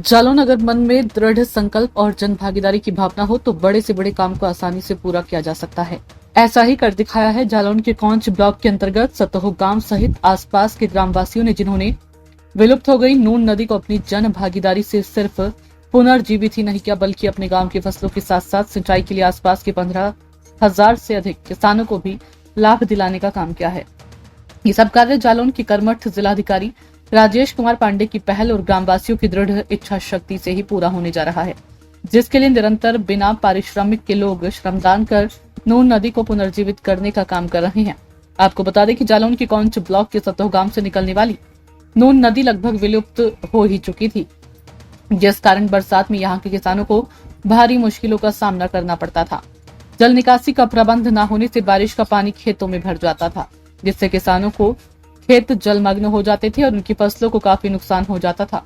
जालौन अगर मन में दृढ़ संकल्प और जन भागीदारी की भावना हो तो बड़े से बड़े काम को आसानी से पूरा किया जा सकता है। ऐसा ही कर दिखाया है जालौन के कौंच ब्लॉक के अंतर्गत सतोह गांव सहित आसपास के ग्रामवासियों ने, जिन्होंने विलुप्त हो गई नून नदी को अपनी जन भागीदारी से सिर्फ पुनर्जीवित ही नहीं किया, बल्कि अपने गांव की फसलों के साथ साथ सिंचाई के लिए आसपास के 15,000 से अधिक किसानों को भी लाभ दिलाने का काम किया है। ये सब कार्य जालौन की कर्मठ जिलाधिकारी राजेश कुमार पांडे की पहल और ग्रामवासियों की दृढ़ इच्छा शक्ति से ही पूरा होने जा रहा है, जिसके लिए निरंतर बिना पारिश्रमिक के लोग श्रमदान कर नून नदी को पुनर्जीवित करने का काम कर रहे हैं। आपको बता दें कि जालौन के कौंच ब्लॉक के सतोह गांव से निकलने वाली नून नदी लगभग विलुप्त हो ही चुकी थी, जिस कारण बरसात में यहाँ के किसानों को भारी मुश्किलों का सामना करना पड़ता था। जल निकासी का प्रबंध न होने से बारिश का पानी खेतों में भर जाता था, जिससे किसानों को खेत जलमग्न हो जाते थे और उनकी फसलों को काफी नुकसान हो जाता था।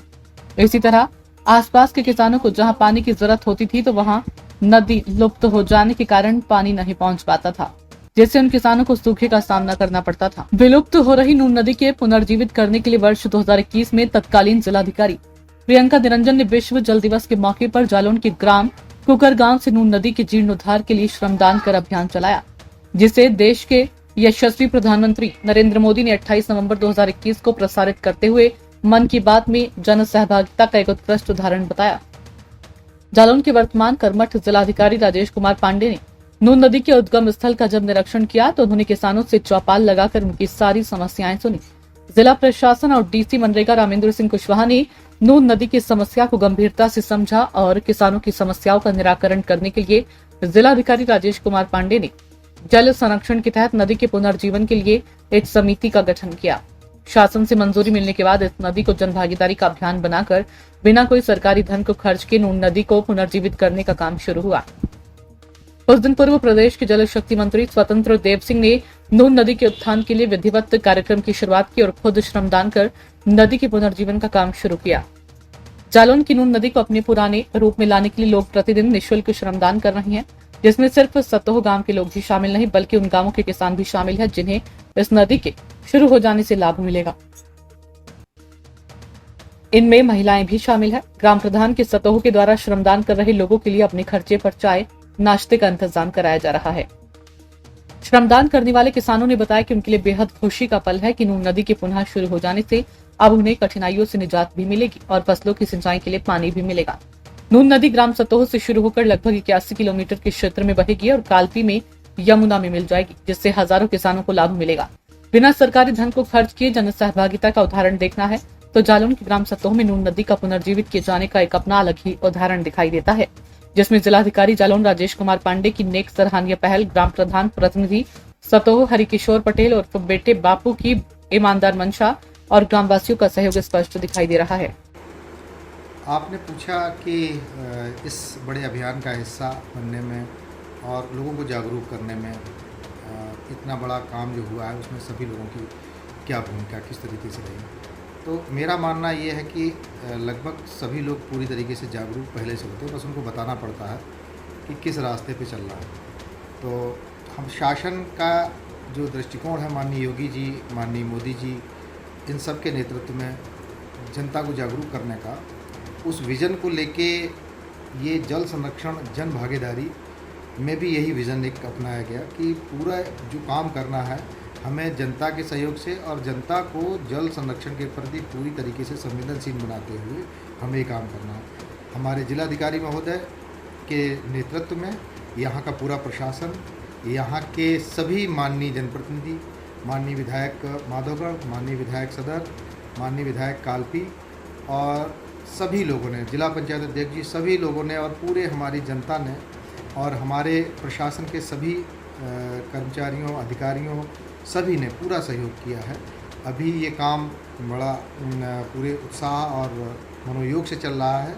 इसी तरह आसपास के किसानों को जहां पानी की जरूरत होती थी तो वहां नदी लुप्त हो जाने के कारण पानी नहीं पहुंच पाता था, जिससे उन किसानों को सूखे का सामना करना पड़ता था। विलुप्त हो रही नून नदी के पुनर्जीवित करने के लिए वर्ष 2021 में तत्कालीन जिलाधिकारी प्रियंका निरंजन ने विश्व जल दिवस के मौके पर जालौन के ग्राम कुकर गांव से नून नदी के जीर्णोद्धार के लिए श्रमदान कर अभियान चलाया, जिसे देश के यशस्वी प्रधानमंत्री नरेंद्र मोदी ने 28 नवंबर 2021 को प्रसारित करते हुए मन की बात में जन सहभागिता का एक उत्कृष्ट उदाहरण बताया। जालौन के वर्तमान कर्मठ जिलाधिकारी राजेश कुमार पांडे ने नून नदी के उद्गम स्थल का जब निरीक्षण किया तो उन्होंने किसानों से चौपाल लगाकर उनकी सारी समस्याएं सुनी। जिला प्रशासन और डीसी मनरेगा रामेंद्र सिंह कुशवाहा ने नून नदी की समस्या को गंभीरता से समझा और किसानों की समस्याओं का निराकरण करने के लिए जिलाधिकारी राजेश कुमार पांडे ने जल संरक्षण के तहत नदी के पुनर्जीवन के लिए एक समिति का गठन किया। शासन से मंजूरी मिलने के बाद इस नदी को जन भागीदारी का अभियान बनाकर बिना कोई सरकारी धन को खर्च के नून नदी को पुनर्जीवित करने का काम शुरू हुआ। कुछ दिन पूर्व प्रदेश के जल शक्ति मंत्री स्वतंत्र देव सिंह ने नून नदी के उत्थान के लिए विधिवत कार्यक्रम की शुरुआत की और खुद श्रमदान कर नदी के पुनर्जीवन का काम शुरू किया। जालौन की नून नदी को अपने पुराने रूप में लाने के लिए लोग प्रतिदिन निःशुल्क श्रमदान कर रहे हैं, जिसमें सिर्फ सतोह गांव के लोग ही शामिल नहीं बल्कि उन गांवों के किसान भी शामिल हैं जिन्हें इस नदी के शुरू हो जाने से लाभ मिलेगा। इनमें महिलाएं भी शामिल है। ग्राम प्रधान के सतोह के द्वारा श्रमदान कर रहे लोगों के लिए अपने खर्चे पर चाय नाश्ते का इंतजाम कराया जा रहा है। श्रमदान करने वाले किसानों ने बताया कि उनके लिए बेहद खुशी का पल है कि नून नदी के पुनः शुरू हो जाने से अब उन्हें कठिनाइयों से निजात भी मिलेगी और फसलों की सिंचाई के लिए पानी भी मिलेगा। नून नदी ग्राम सतोह से शुरू होकर लगभग 81 किलोमीटर के क्षेत्र में बहेगी और कालपी में यमुना में मिल जाएगी, जिससे हजारों किसानों को लाभ मिलेगा। बिना सरकारी धन को खर्च किए जन सहभागिता का उदाहरण देखना है तो जालौन के ग्राम सतोह में नून नदी का पुनर्जीवित किए जाने का एक अपना अलग ही उदाहरण दिखाई देता है, जिसमें जिलाधिकारी जालौन राजेश कुमार पांडे की नेक सराहनीय पहल, ग्राम प्रधान प्रतिनिधि सतोह हरिकिशोर पटेल और बेटे बापू की ईमानदार मंशा और ग्रामवासियों का सहयोग स्पष्ट दिखाई दे रहा है। आपने पूछा कि इस बड़े अभियान का हिस्सा बनने में और लोगों को जागरूक करने में इतना बड़ा काम जो हुआ है उसमें सभी लोगों की क्या भूमिका किस तरीके से रही। तो मेरा मानना ये है कि लगभग सभी लोग पूरी तरीके से जागरूक पहले से होते हैं, बस उनको बताना पड़ता है कि किस रास्ते पे चल रहा है। तो हम शासन का जो दृष्टिकोण है, माननीय योगी जी, माननीय मोदी जी, इन सब के नेतृत्व में जनता को जागरूक करने का, उस विज़न को लेके ये जल संरक्षण जन भागीदारी में भी यही विज़न एक अपनाया गया कि पूरा जो काम करना है हमें जनता के सहयोग से और जनता को जल संरक्षण के प्रति पूरी तरीके से संवेदनशील बनाते हुए हमें ये काम करना है। हमारे जिलाधिकारी महोदय के नेतृत्व में यहाँ का पूरा प्रशासन, यहाँ के सभी माननीय जनप्रतिनिधि, माननीय विधायक माधोगढ़, माननीय विधायक सदर, माननीय विधायक कालपी और सभी लोगों ने, जिला पंचायत अध्यक्ष जी, सभी लोगों ने और पूरे हमारी जनता ने और हमारे प्रशासन के सभी कर्मचारियों, अधिकारियों, सभी ने पूरा सहयोग किया है। अभी ये काम बड़ा पूरे उत्साह और मनोयोग से चल रहा है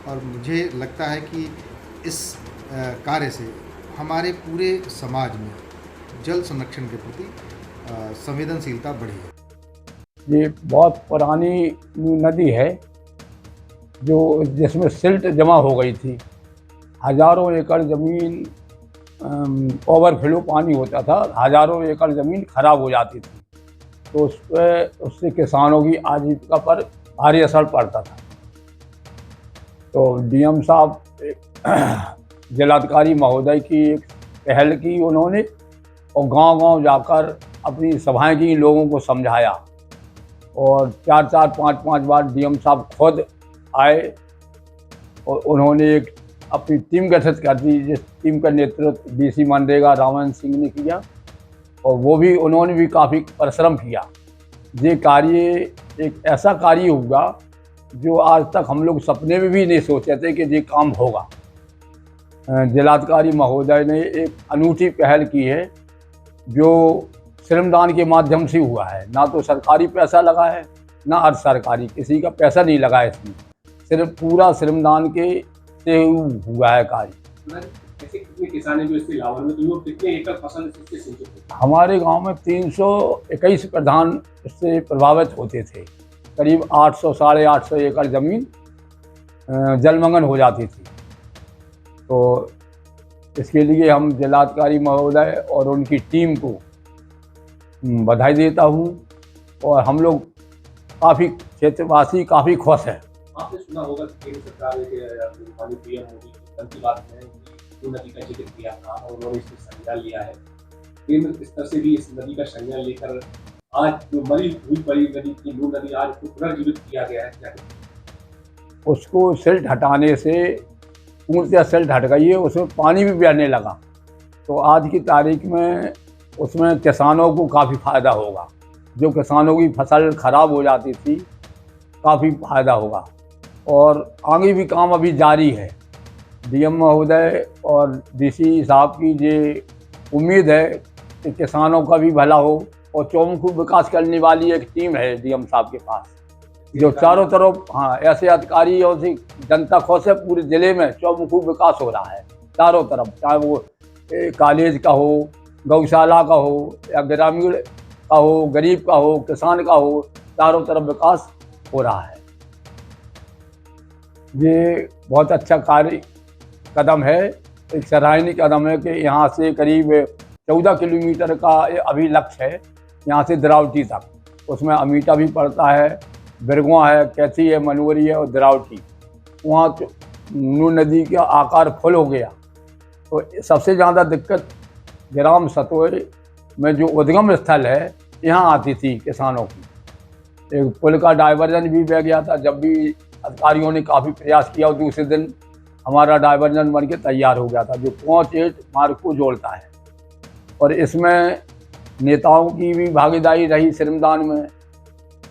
और मुझे लगता है कि इस कार्य से हमारे पूरे समाज में जल संरक्षण के प्रति संवेदनशीलता बढ़ी है। ये बहुत पुरानी नदी है जो जिसमें सिल्ट जमा हो गई थी। हजारों एकड़ ज़मीन ओवरफ्लो पानी होता था, हजारों एकड़ ज़मीन खराब हो जाती थी, तो उससे किसानों की आजीविका पर भारी असर पड़ता था। तो डीएम साहब जिलाधिकारी महोदय की एक पहल की उन्होंने, और गांव-गांव जाकर अपनी सभाएं की, लोगों को समझाया, और 4-4 5-5 बार डीएम साहब खुद आए और उन्होंने एक अपनी टीम गठित कर दी, जिस टीम का नेतृत्व डीसी मनरेगा रामन सिंह ने किया, और उन्होंने भी काफ़ी परिश्रम किया। ये कार्य एक ऐसा कार्य होगा जो आज तक हम लोग सपने में भी नहीं सोचे थे कि ये काम होगा। जिलाधिकारी महोदय ने एक अनूठी पहल की है जो श्रमदान के माध्यम से हुआ है। ना तो सरकारी पैसा लगा है, ना अर्ध सरकारी, किसी का पैसा नहीं लगा है इसमें, सिर्फ पूरा श्रमदान के से हुआ है कार्य। ऐसे कितने किसान हैं जो इससे लाभान्वित हुए और कितने एकड़ फसल इससे सिंचित हुई? हमारे गांव में 321 प्रधान इससे प्रभावित होते थे। करीब 800 साढ़े 800 एकड़ ज़मीन जलमग्न हो जाती थी। तो इसके लिए हम जिलाधिकारी महोदय और उनकी टीम को बधाई देता हूँ, और हम लोग काफ़ी क्षेत्रवासी काफ़ी खुश हैं। आपने सुना होगा कि केंद्र सरकार के माननीय पीएम मोदी मन की बात में नून नदी का जिक्र किया था और उन्होंने इसमें संज्ञान लिया है। केंद्र स्तर से भी इस नदी का संज्ञान लेकर आज जो मरी हुई बड़ी नदी थी नून नदी, आज उसको पुनर्जीवित किया गया है। क्या उसको सिल्ट हटाने से पूर्णतः सिल्ट हट गई है, उसमें पानी भी बहने लगा, तो आज की तारीख में उसमें किसानों को काफ़ी फ़ायदा होगा। जो किसानों की फसल ख़राब हो जाती थी, काफ़ी फ़ायदा होगा, और आगे भी काम अभी जारी है। डीएम महोदय और डीसी साहब की ये उम्मीद है कि किसानों का भी भला हो, और चौमुखी विकास करने वाली एक टीम है डीएम साहब के पास, जो चारों तरफ ऐसे अधिकारी और जनता खुश है। पूरे ज़िले में चौमुखी विकास हो रहा है चारों तरफ, चाहे वो कॉलेज का हो, गौशाला का हो, या ग्रामीण का हो, गरीब का हो, किसान का हो, चारों तरफ विकास हो रहा है। ये बहुत अच्छा कदम है, एक सराहनीय कदम है कि यहाँ से करीब 14 किलोमीटर का अभी लक्ष्य है, यहाँ से द्रावटी तक। उसमें अमीटा भी पड़ता है, बिरगुआ है, कैथी है, मनोरी है और द्रावटी। वहाँ नून नदी का आकार फुल हो गया। तो सबसे ज़्यादा दिक्कत ग्राम सतोए में जो उद्गम स्थल है, यहाँ आती थी किसानों की। एक पुल का डाइवर्जन भी बह गया था, जब भी अधिकारियों ने काफ़ी प्रयास किया, और दूसरे दिन हमारा डाइवर्जन बन के तैयार हो गया था, जो 5-8 मार्ग को जोड़ता है। और इसमें नेताओं की भी भागीदारी रही। श्रमदान में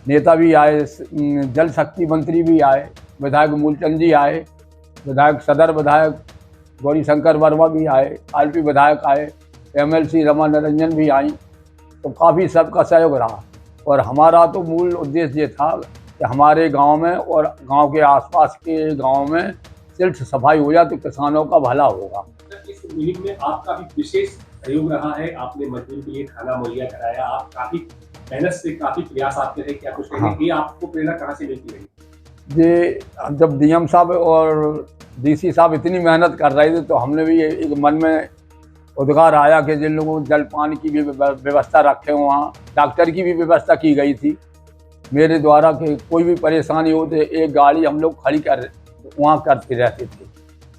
नेता भी आए, जल शक्ति मंत्री भी आए, विधायक मूलचंद जी आए, विधायक सदर विधायक गौरी शंकर वर्मा भी आए, आरपी विधायक आए, एमएलसी रमा निरंजन भी आई। तो काफ़ी सबका सहयोग रहा, और हमारा तो मूल उद्देश्य ये था कि हमारे गांव में और गांव के आसपास के गांव में सिल्ट सफाई हो जाए तो किसानों का भला होगा। इस मुहिम में आपका भी विशेष सहयोग रहा है। आपने मजदूर के लिए खाना मुहैया कराया, आप काफ़ी मेहनत से काफ़ी प्रयास आपके थे, क्या कुछ कहेंगे? ये आपको प्रेरणा कहाँ से मिलती रही? ये जब डीएम साहब और डीसी साहब इतनी मेहनत कर रहे थे, तो हमने भी एक मन में उद्गार आया कि जिन लोगों को जलपान की भी व्यवस्था रखे, वहाँ डॉक्टर की भी व्यवस्था की गई थी मेरे द्वारा, कि कोई भी परेशानी हो तो एक गाड़ी हम लोग खड़ी कर वहाँ करते रहते थे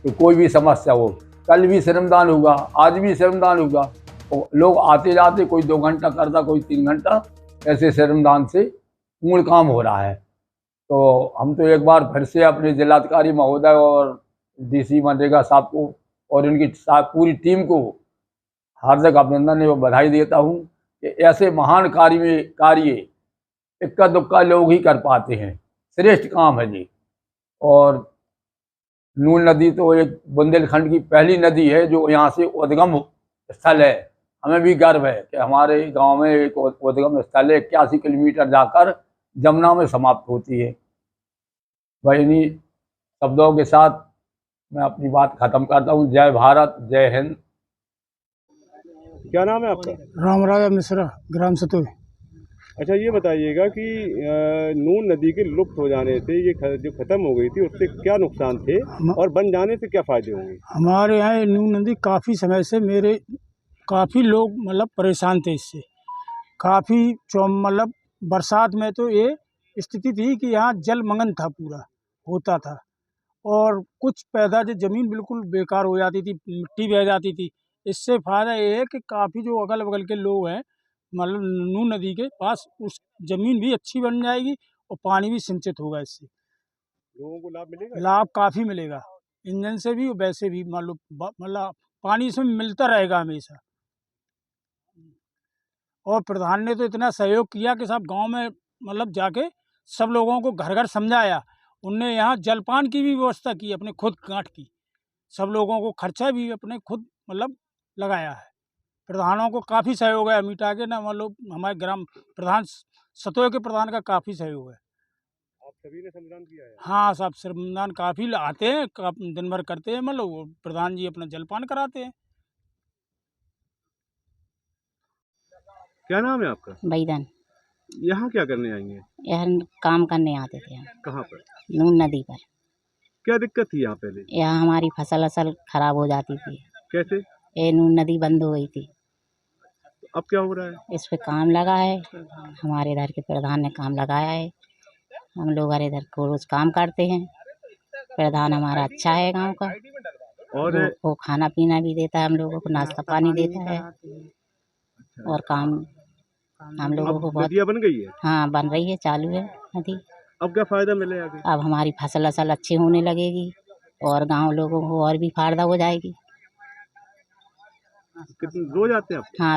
कि कोई भी समस्या हो। कल भी श्रमदान होगा, आज भी श्रमदान होगा, तो लोग आते जाते, कोई 2 घंटा करता, कोई 3 घंटा, ऐसे श्रमदान से पूर्ण काम हो रहा है। तो हम तो एक बार फिर से अपने जिलाधिकारी महोदय और डीसी मनरेगा साहब को और उनकी पूरी टीम को हार्दिक अभिनंदन एवं बधाई देता हूँ कि ऐसे महान कार्य इक्का दुक्का लोग ही कर पाते हैं। श्रेष्ठ काम है जी। और नून नदी तो एक बुंदेलखंड की पहली नदी है जो यहाँ से उद्गम स्थल है। हमें भी गर्व है कि हमारे गांव में एक उद्गम स्थल है, 81 किलोमीटर जाकर जमुना में समाप्त होती है। वही इन्हीं शब्दों के साथ मैं अपनी बात खत्म करता हूँ। जय भारत, जय हिंद। क्या नाम है आपका? रामराजा मिश्रा, ग्राम सतोई। अच्छा, ये बताइएगा कि नून नदी के लुप्त हो जाने से ये जो खत्म हो गई थी, उससे क्या नुकसान थे और बन जाने से क्या फायदे होंगे? हमारे यहाँ ये नून नदी काफ़ी समय से काफ़ी लोग मतलब परेशान थे इससे। काफ़ी मतलब बरसात में तो ये स्थिति थी कि यहाँ जलमग्न था, पूरा होता था। और कुछ पैदा जो ज़मीन बिल्कुल बेकार हो जाती थी, मिट्टी बह जाती थी। इससे फ़ायदा ये है कि काफ़ी जो अगल-बगल के लोग हैं, मतलब नून नदी के पास, उस ज़मीन भी अच्छी बन जाएगी और पानी भी सिंचित होगा इससे। लोगों को लाभ मिलेगा? लाभ काफ़ी मिलेगा, इंजन से भी और वैसे भी मान लो मतलब पानी इसमें मिलता रहेगा हमेशा। और प्रधान ने तो इतना सहयोग किया कि सब गांव में मतलब जाके सब लोगों को घर घर समझाया। उनने यहाँ जलपान की भी व्यवस्था की, अपने खुद गांठ की। सब लोगों को खर्चा भी अपने खुद मतलब लगाया है। प्रधानों को काफ़ी सहयोग है, अमिटा के ना मतलब हमारे ग्राम प्रधान सतोह के प्रधान का काफ़ी सहयोग है। आप सभी ने श्रमदान किया है? हाँ, सब श्रमदान काफ़ी आते हैं, दिन भर करते हैं, मतलब वो प्रधान जी अपना जलपान कराते हैं। क्या नाम है आपका? बैदन। यहाँ क्या करने आएंगे? यहाँ काम करने आते थे हम कहाँ पर? नून नदी पर। क्या दिक्कत थी यहाँ पहले? यहाँ हमारी फसल असल खराब हो जाती थी। कैसे? ये नून नदी बंद हो गई थी। अब क्या हो रहा है? इस पे काम लगा है, हमारे इधर के प्रधान ने काम लगाया है। हम लोग हर इधर को रोज काम करते हैं। प्रधान हमारा अच्छा है गांव का, और वो खाना पीना भी देता है, हम लोगों को नाश्ता पानी देता है और काम हम लोगों को अब बहुत। नदियाँ बन गई है? हाँ, बन रही है, चालू है नदी। अब क्या फायदा मिले आगे? अब हमारी फसल असल अच्छी होने लगेगी और गांव लोगों को और भी फायदा हो जाएगी। कितने रोज आते हैं आप? हाँ।